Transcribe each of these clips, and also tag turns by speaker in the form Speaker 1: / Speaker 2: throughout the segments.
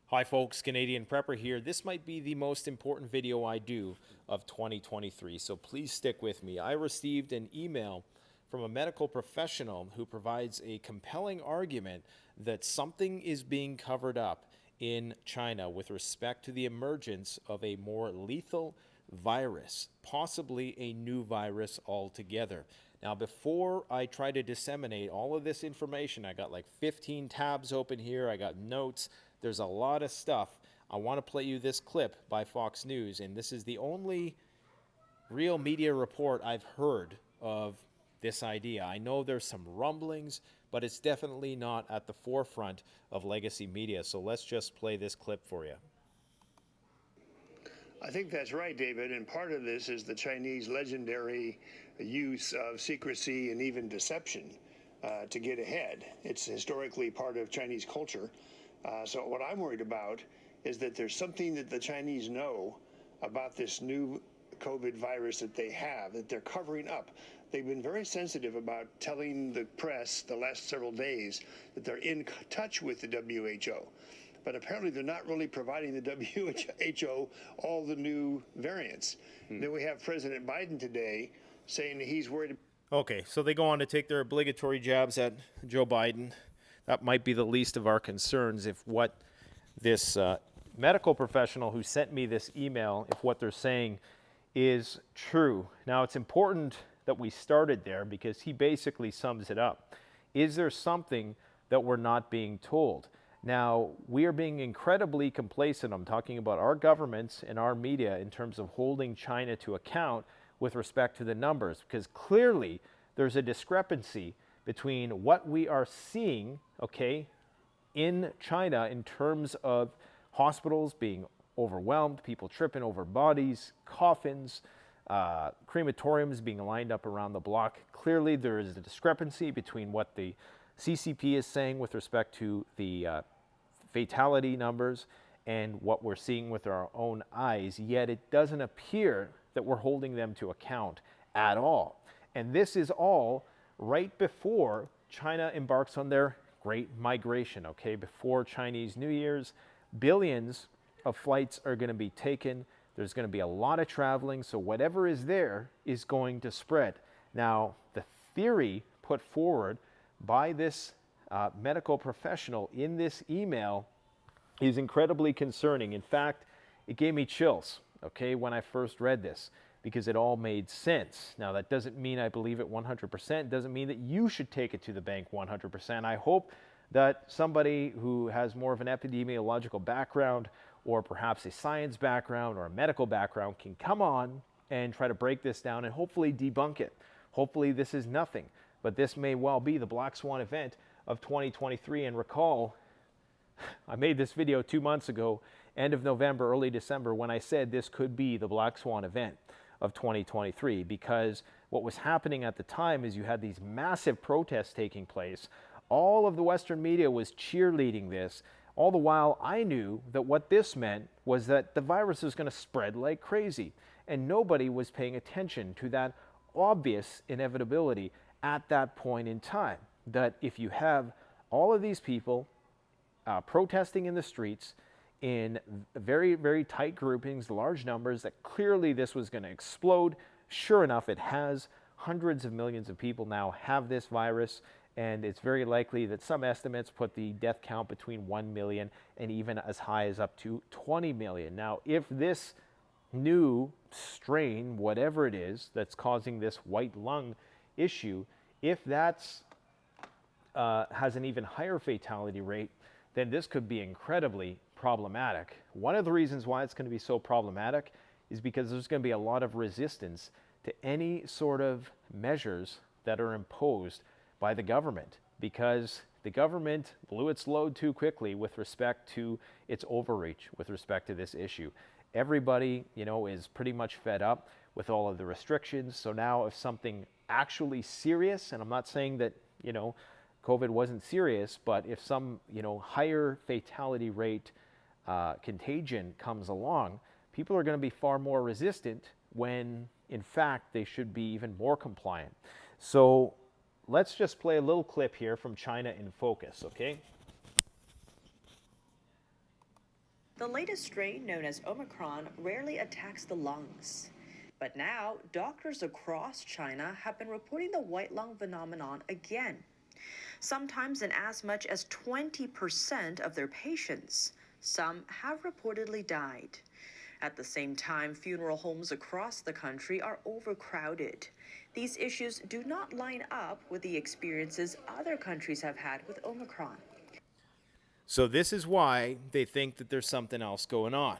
Speaker 1: Hi folks, Canadian Prepper here. This might be the most important video I do of 2023, so please stick with me. I received an email from a medical professional who provides a compelling argument that something is being covered up in China with respect to the emergence of a more lethal virus, possibly a new virus altogether. Now, before I try to disseminate all of this information, I got like 15 tabs open here, I got notes. There's a lot of stuff. I want to play you this clip by Fox News, and this is the only real media report I've heard of this idea. I know there's some rumblings, but it's definitely not at the forefront of legacy media. So let's just play this clip for you.
Speaker 2: I think that's right, David, and part of this is the Chinese legendary use of secrecy and even deception to get ahead. It's historically part of Chinese culture. So what I'm worried about is that there's something that the Chinese know about this new COVID virus that they have, that they're covering up. They've been very sensitive about telling the press the last several days that they're in touch with the WHO. But apparently they're not really providing the WHO all the new variants. Then we have President Biden today saying that he's worried.
Speaker 1: Okay, so they go on to take their obligatory jabs at Joe Biden. That might be the least of our concerns if what this medical professional who sent me this email, if what they're saying is true. Now, it's important that we started there because he basically sums it up. Is there something that we're not being told? Now, we are being incredibly complacent. I'm talking about our governments and our media in terms of holding China to account with respect to the numbers, because clearly there's a discrepancy between what we are seeing, okay, in China in terms of hospitals being overwhelmed, people tripping over bodies, coffins, crematoriums being lined up around the block. Clearly there is a discrepancy between what the CCP is saying with respect to the fatality numbers and what we're seeing with our own eyes, yet it doesn't appear that we're holding them to account at all. And this is all right before China embarks on their great migration, okay? Before Chinese New Year's, billions of flights are going to be taken. There's going to be a lot of traveling, so whatever is there is going to spread. Now, the theory put forward by this medical professional in this email is incredibly concerning. In fact, it gave me chills, okay, when I first read this, because it all made sense. Now, that doesn't mean I believe it 100%, doesn't mean that you should take it to the bank 100%. I hope that somebody who has more of an epidemiological background or perhaps a science background or a medical background can come on and try to break this down and hopefully debunk it. Hopefully this is nothing, but this may well be the Black Swan event of 2023. And recall, I made this video 2 months ago, end of November, early December, when I said this could be the Black Swan event of 2023, because what was happening at the time is you had these massive protests taking place. All of the Western media was cheerleading this. All the while, I knew that what this meant was that the virus was going to spread like crazy, and nobody was paying attention to that obvious inevitability at that point in time, that if you have all of these people protesting in the streets in very, very tight groupings, large numbers, that clearly this was going to explode. Sure enough, it has. Hundreds of millions of people now have this virus, and it's very likely that some estimates put the death count between 1 million and even as high as up to 20 million. Now, if this new strain, whatever it is, that's causing this white lung issue, if that's has an even higher fatality rate, then this could be incredibly problematic. One of the reasons why it's going to be so problematic is because there's going to be a lot of resistance to any sort of measures that are imposed by the government, because the government blew its load too quickly with respect to its overreach with respect to this issue. Everybody, is pretty much fed up with all of the restrictions. So now if something actually serious, and I'm not saying that, COVID wasn't serious, but if some, higher fatality rate contagion comes along, people are going to be far more resistant when, in fact, they should be even more compliant. So let's just play a little clip here from China in Focus, okay?
Speaker 3: The latest strain, known as Omicron, rarely attacks the lungs. But now, doctors across China have been reporting the white lung phenomenon again. Sometimes in as much as 20% of their patients. Some have reportedly died. At the same time, funeral homes across the country are overcrowded. These issues do not line up with the experiences other countries have had with Omicron.
Speaker 1: So this is why they think that there's something else going on.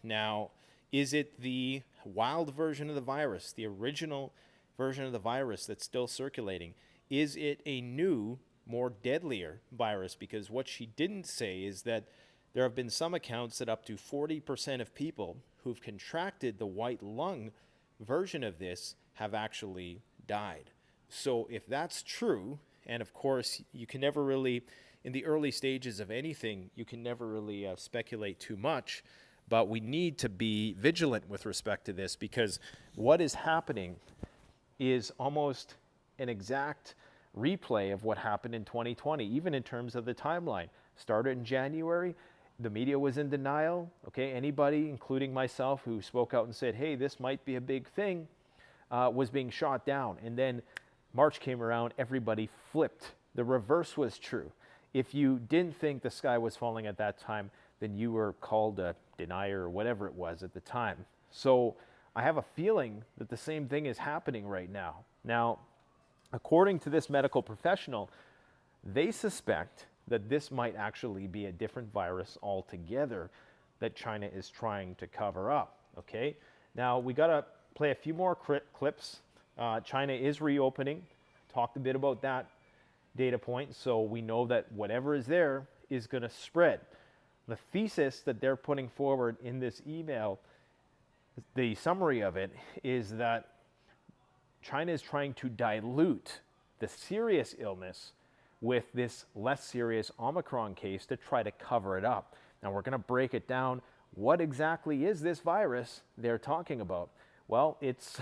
Speaker 1: Now, is it the wild version of the virus, the original version of the virus that's still circulating? Is it a new, more deadlier virus? Because what she didn't say is that there have been some accounts that up to 40% of people who've contracted the white lung version of this have actually died. So if that's true, and of course, you can never really, in the early stages of anything, you can never really speculate too much, but we need to be vigilant with respect to this, because what is happening is almost an exact replay of what happened in 2020, even in terms of the timeline. Started in January, the media was in denial, okay? Anybody, including myself, who spoke out and said, hey, this might be a big thing, was being shot down. And then March came around, everybody flipped. The reverse was true. If you didn't think the sky was falling at that time, then you were called a denier or whatever it was at the time. So I have a feeling that the same thing is happening right now. Now, according to this medical professional, they suspect that this might actually be a different virus altogether that China is trying to cover up, okay? Now, we gotta play a few more clips. China is reopening. Talked a bit about that data point, so we know that whatever is there is gonna spread. The thesis that they're putting forward in this email, the summary of it, is that China is trying to dilute the serious illness with this less serious Omicron case to try to cover it up. Now we're going to break it down. What exactly is this virus they're talking about? Well, it's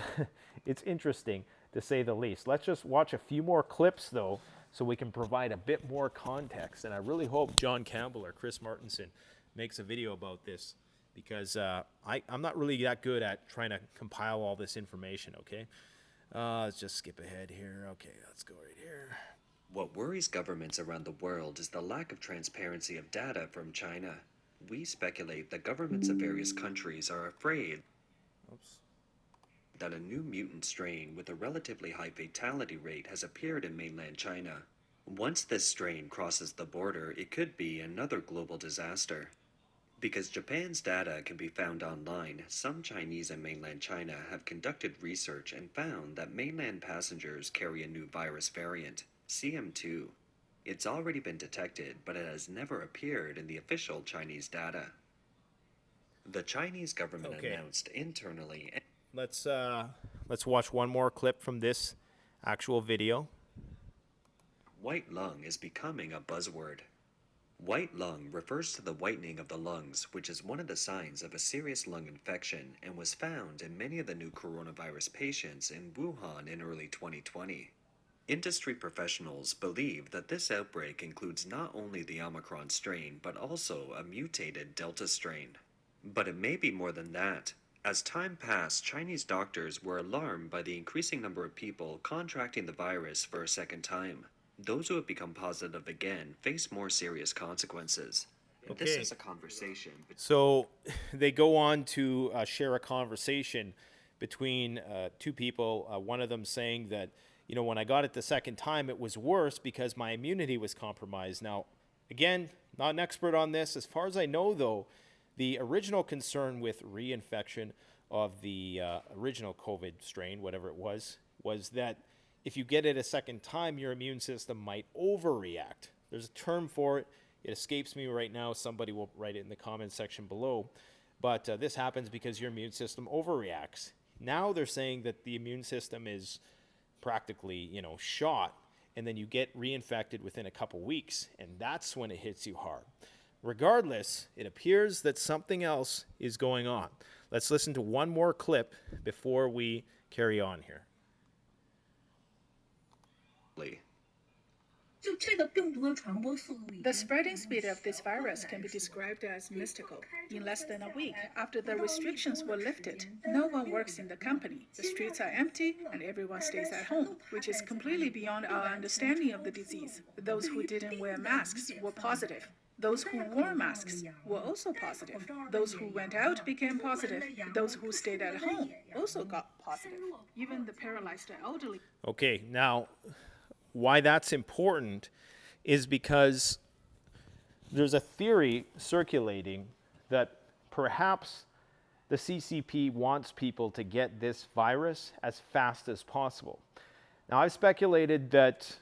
Speaker 1: it's interesting to say the least. Let's just watch a few more clips though, so we can provide a bit more context. And I really hope John Campbell or Chris Martinson makes a video about this, because I'm not really that good at trying to compile all this information, okay? Let's just skip ahead here. Okay, let's go right here.
Speaker 4: What worries governments around the world is the lack of transparency of data from China. We speculate that governments of various countries are afraid that a new mutant strain with a relatively high fatality rate has appeared in mainland China. Once this strain crosses the border, it could be another global disaster. Because Japan's data can be found online, some Chinese in mainland China have conducted research and found that mainland passengers carry a new virus variant, CM2. It's already been detected, but it has never appeared in the official Chinese data. The Chinese government announced internally.
Speaker 1: Let's watch one more clip from this actual video.
Speaker 4: White lung is becoming a buzzword. White lung refers to the whitening of the lungs, which is one of the signs of a serious lung infection and was found in many of the new coronavirus patients in Wuhan in early 2020. Industry professionals believe that this outbreak includes not only the Omicron strain, but also a mutated Delta strain. But it may be more than that. As time passed, Chinese doctors were alarmed by the increasing number of people contracting the virus for a second time. Those who have become positive again face more serious consequences.
Speaker 1: Okay.
Speaker 4: This is a conversation.
Speaker 1: So they go on to share a conversation between two people, one of them saying that, you know, when I got it the second time, it was worse because my immunity was compromised. Now, again, not an expert on this. As far as I know, though, the original concern with reinfection of the original COVID strain, whatever it was that if you get it a second time, your immune system might overreact. There's a term for it. It escapes me right now. Somebody will write it in the comments section below. But this happens because your immune system overreacts. Now they're saying that the immune system is practically, shot, and then you get reinfected within a couple weeks, and that's when it hits you hard. Regardless, it appears that something else is going on. Let's listen to one more clip before we carry on here.
Speaker 5: The spreading speed of this virus can be described as mystical. In less than a week after the restrictions were lifted, no one works in the company. The streets are empty and everyone stays at home, which is completely beyond our understanding of the disease. Those who didn't wear masks were positive. Those who wore masks were also positive. Those who went out became positive. Those who stayed at home also got positive. Even the paralyzed elderly.
Speaker 1: Okay, now why that's important is because there's a theory circulating that perhaps the CCP wants people to get this virus as fast as possible. Now, I've speculated that,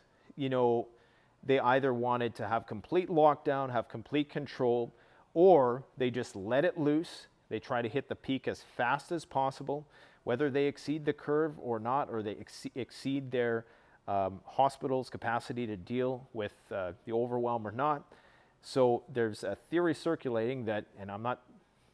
Speaker 1: they either wanted to have complete lockdown, have complete control, or they just let it loose. They try to hit the peak as fast as possible, whether they exceed the curve or not, or they exceed their hospitals' capacity to deal with the overwhelm or not. So there's a theory circulating that, and I'm not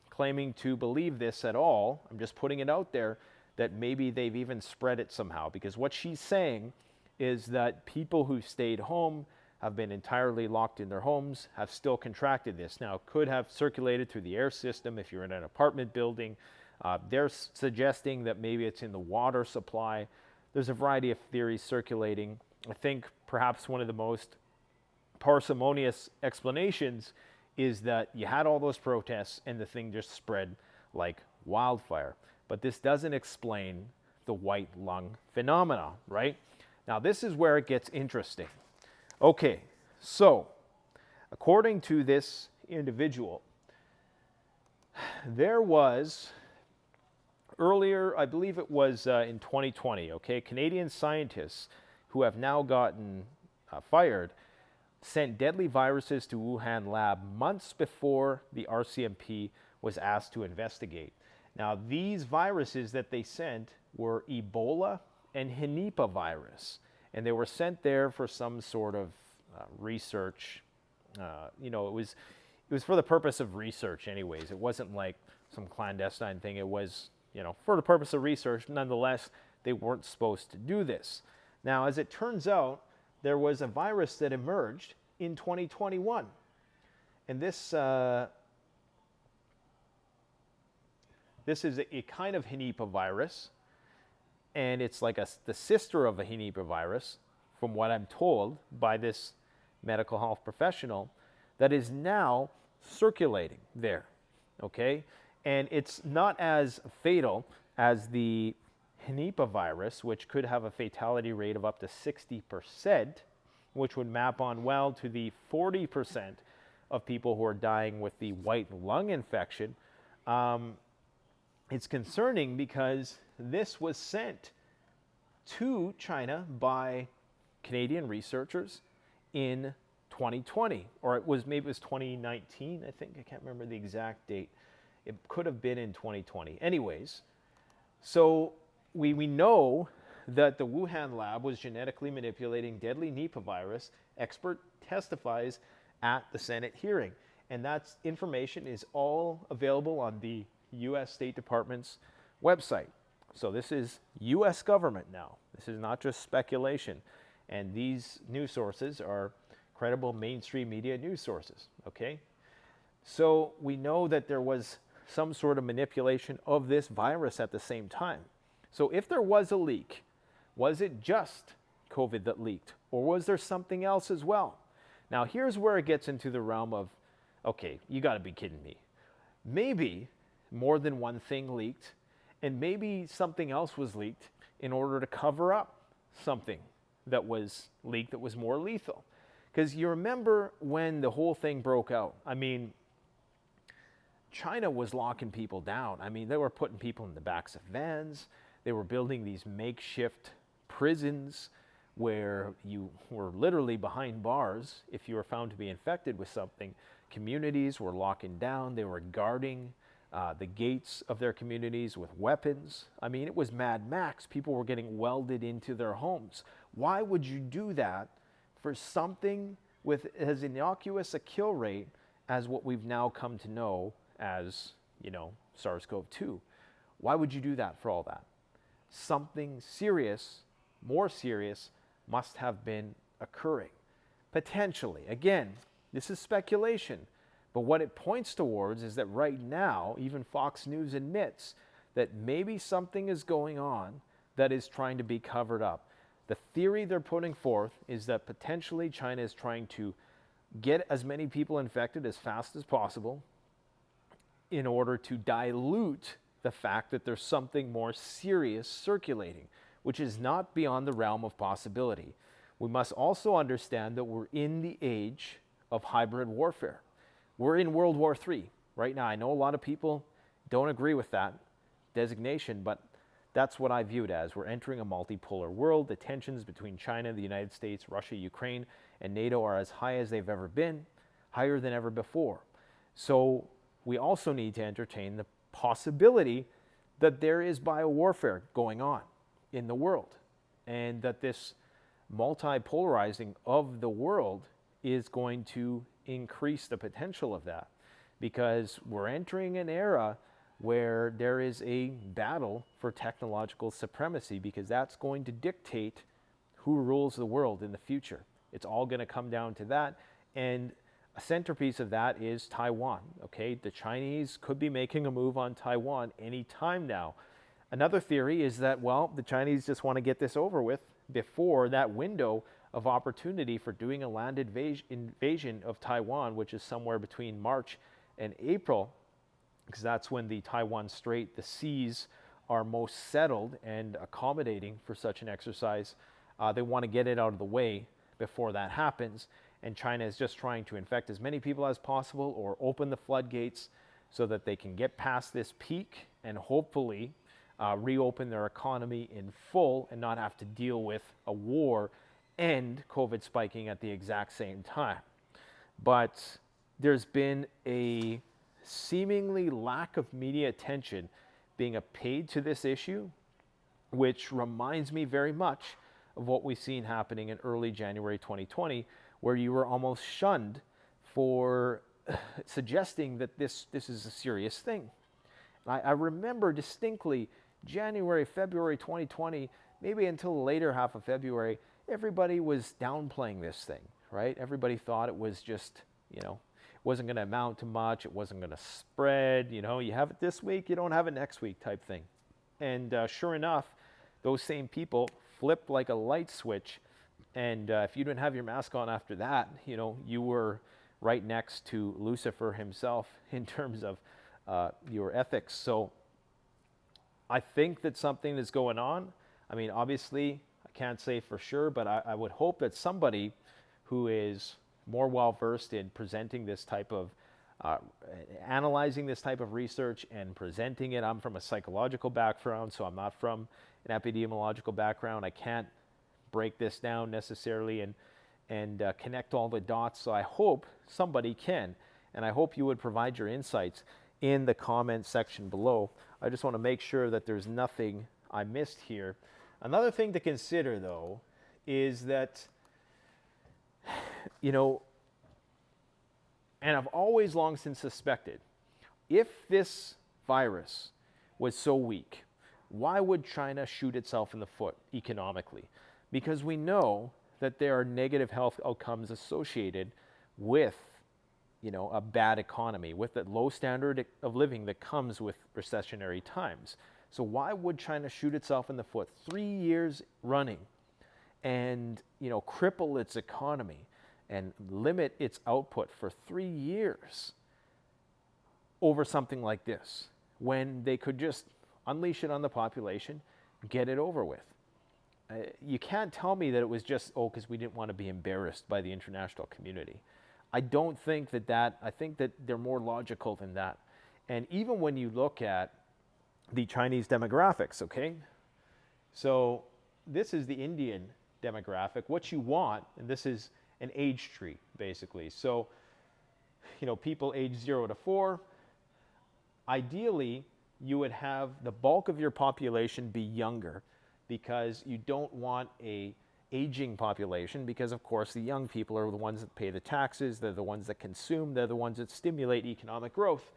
Speaker 1: claiming to believe this at all, I'm just putting it out there, that maybe they've even spread it somehow. Because what she's saying is that people who stayed home, have been entirely locked in their homes, have still contracted this. Now, it could have circulated through the air system if you're in an apartment building. They're suggesting that maybe it's in the water supply. There's a variety of theories circulating. I think perhaps one of the most parsimonious explanations is that you had all those protests and the thing just spread like wildfire. But this doesn't explain the white lung phenomena, right? Now, this is where it gets interesting. Okay, so according to this individual, there was earlier, I believe it was in 2020, okay, Canadian scientists who have now gotten fired sent deadly viruses to Wuhan lab months before the RCMP was asked to investigate. Now, these viruses that they sent were Ebola and Henipa virus, and they were sent there for some sort of research. It was for the purpose of research anyways. It wasn't like some clandestine thing. It was, for the purpose of research. Nonetheless, they weren't supposed to do this. Now, as it turns out, there was a virus that emerged in 2021. And this is a kind of Henipa virus. And it's like the sister of a Henipa virus, from what I'm told by this medical health professional, that is now circulating there, okay? And it's not as fatal as the Henipa virus, which could have a fatality rate of up to 60%, which would map on well to the 40% of people who are dying with the white lung infection. It's concerning because this was sent to China by Canadian researchers in 2020, or maybe it was 2019, I think. I can't remember the exact date. It could have been in 2020. Anyways, so we know that the Wuhan lab was genetically manipulating deadly Nipah virus. Expert testifies at the Senate hearing. And that information is all available on the U.S. State Department's website. So this is U.S. government now. This is not just speculation. And these news sources are credible mainstream media news sources, okay? So we know that there was some sort of manipulation of this virus at the same time. So if there was a leak, was it just COVID that leaked? Or was there something else as well? Now here's where it gets into the realm of, okay, you gotta be kidding me. Maybe more than one thing leaked, and maybe something else was leaked in order to cover up something that was leaked that was more lethal. Because you remember when the whole thing broke out, I mean, China was locking people down. I mean, they were putting people in the backs of vans. They were building these makeshift prisons where you were literally behind bars if you were found to be infected with something. Communities were locking down. They were guarding the gates of their communities with weapons. I mean, it was Mad Max. People were getting welded into their homes. Why would you do that for something with as innocuous a kill rate as what we've now come to know as, SARS-CoV-2? Why would you do that for all that? Something serious, more serious, must have been occurring. Potentially. Again, this is speculation. But what it points towards is that right now, even Fox News admits that maybe something is going on that is trying to be covered up. The theory they're putting forth is that potentially China is trying to get as many people infected as fast as possible in order to dilute the fact that there's something more serious circulating, which is not beyond the realm of possibility. We must also understand that we're in the age of hybrid warfare. We're in World War III right now. I know a lot of people don't agree with that designation, but that's what I view it as. We're entering a multipolar world. The tensions between China, the United States, Russia, Ukraine, and NATO are as high as they've ever been, higher than ever before. So we also need to entertain the possibility that there is biowarfare going on in the world, and that this multipolarizing of the world is going to increase the potential of that, because we're entering an era where there is a battle for technological supremacy, because that's going to dictate who rules the world in the future. It's all going to come down to that, and a centerpiece of that is Taiwan, okay? The Chinese could be making a move on Taiwan any time now. Another theory is that, well, the Chinese just want to get this over with before that window of opportunity for doing a land invasion of Taiwan, which is somewhere between March and April, because that's when the Taiwan Strait, the seas, are most settled and accommodating for such an exercise. They want to get it out of the way before that happens, and China is just trying to infect as many people as possible or open the floodgates so that they can get past this peak and hopefully reopen their economy in full and not have to deal with a war and COVID spiking at the exact same time. But there's been a seemingly lack of media attention being paid to this issue, which reminds me very much of what we've seen happening in early January 2020, where you were almost shunned for suggesting that this is a serious thing. I remember distinctly January, February 2020, maybe until the later half of February, everybody was downplaying this thing, right? Everybody thought it was just, wasn't going to amount to much. It wasn't going to spread. You have it this week, you don't have it next week type thing. And sure enough, those same people flipped like a light switch. And if you didn't have your mask on after that, you were right next to Lucifer himself in terms of your ethics. So I think that something is going on. I mean, obviously, I can't say for sure, but I would hope that somebody who is more well-versed in presenting this type of, analyzing this type of research and presenting it. I'm from a psychological background, so I'm not from an epidemiological background. I can't break this down necessarily and connect all the dots. So I hope somebody can, and I hope you would provide your insights in the comment section below. I just want to make sure that there's nothing I missed here. Another thing to consider, though, is that, and I've always long since suspected, if this virus was so weak, why would China shoot itself in the foot economically? Because we know that there are negative health outcomes associated with, a bad economy, with the low standard of living that comes with recessionary times. So why would China shoot itself in the foot 3 years running and, cripple its economy and limit its output for 3 years over something like this, when they could just unleash it on the population, get it over with? You can't tell me that it was just, because we didn't want to be embarrassed by the international community. I don't think I think that they're more logical than that. And even when you look at the Chinese demographics, okay? So this is the Indian demographic. What you want, and this is an age tree, basically. So, people age 0 to 4, ideally, you would have the bulk of your population be younger, because you don't want a aging population, because of course the young people are the ones that pay the taxes, they're the ones that consume, they're the ones that stimulate economic growth.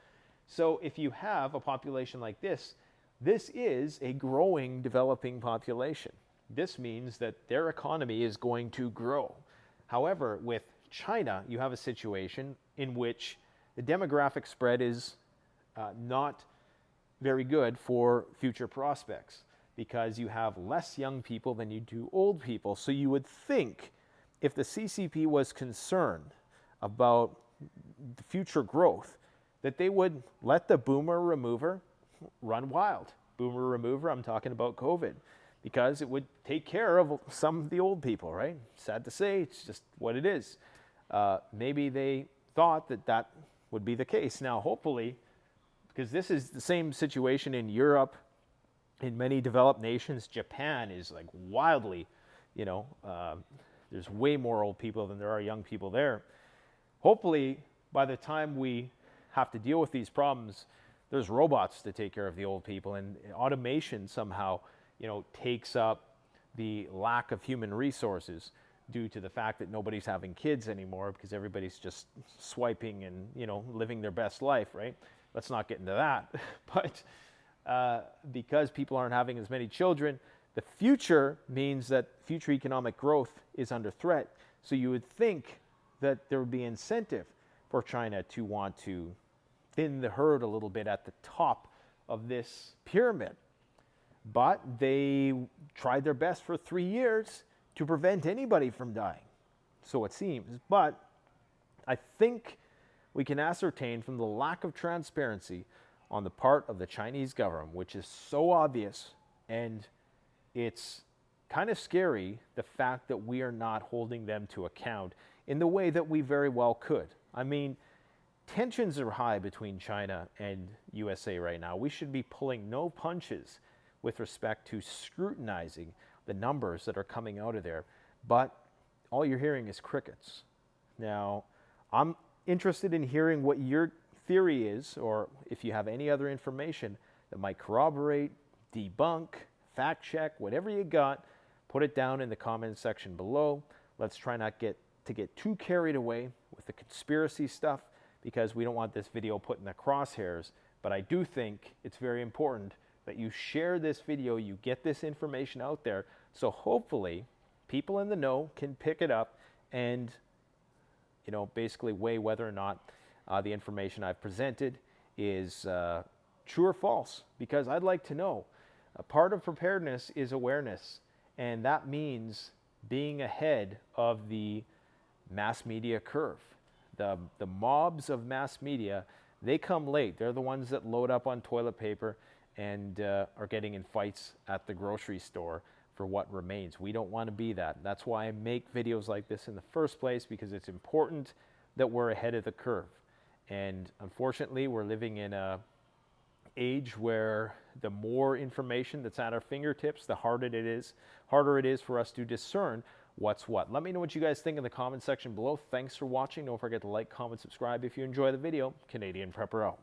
Speaker 1: So if you have a population like this is a growing, developing population. This means that their economy is going to grow. However, with China, you have a situation in which the demographic spread is not very good for future prospects because you have less young people than you do old people. So you would think if the CCP was concerned about the future growth, that they would let the boomer remover run wild. Boomer remover, I'm talking about COVID, because it would take care of some of the old people, right? Sad to say, it's just what it is. Maybe they thought that that would be the case. Now, hopefully, because this is the same situation in Europe, in many developed nations. Japan is like wildly, there's way more old people than there are young people there. Hopefully, by the time we have to deal with these problems, there's robots to take care of the old people, and automation somehow, takes up the lack of human resources due to the fact that nobody's having kids anymore because everybody's just swiping and, living their best life, right? Let's not get into that. But because people aren't having as many children, the future means that future economic growth is under threat. So you would think that there would be incentive for China to want to thin the herd a little bit at the top of this pyramid. But they tried their best for 3 years to prevent anybody from dying, so it seems. But I think we can ascertain from the lack of transparency on the part of the Chinese government, which is so obvious, and it's kind of scary, the fact that we are not holding them to account in the way that we very well could. I mean, tensions are high between China and USA right now. We should be pulling no punches with respect to scrutinizing the numbers that are coming out of there. But all you're hearing is crickets. Now, I'm interested in hearing what your theory is, or if you have any other information that might corroborate, debunk, fact check, whatever you got, put it down in the comment section below. Let's try not get too carried away with the conspiracy stuff, because we don't want this video put in the crosshairs. But I do think it's very important that you share this video, you get this information out there, so hopefully people in the know can pick it up and basically weigh whether or not the information I've presented is true or false, because I'd like to know. A part of preparedness is awareness, and that means being ahead of the mass media curve. The mobs of mass media, they come late. They're the ones that load up on toilet paper and are getting in fights at the grocery store for what remains. We don't want to be that. That's why I make videos like this in the first place, because it's important that we're ahead of the curve. And unfortunately, we're living in a age where the more information that's at our fingertips, the harder it is for us to discern what's what. Let me know what you guys think in the comment section below. Thanks for watching. Don't forget to like, comment, subscribe if you enjoy the video. Canadian Prepper out.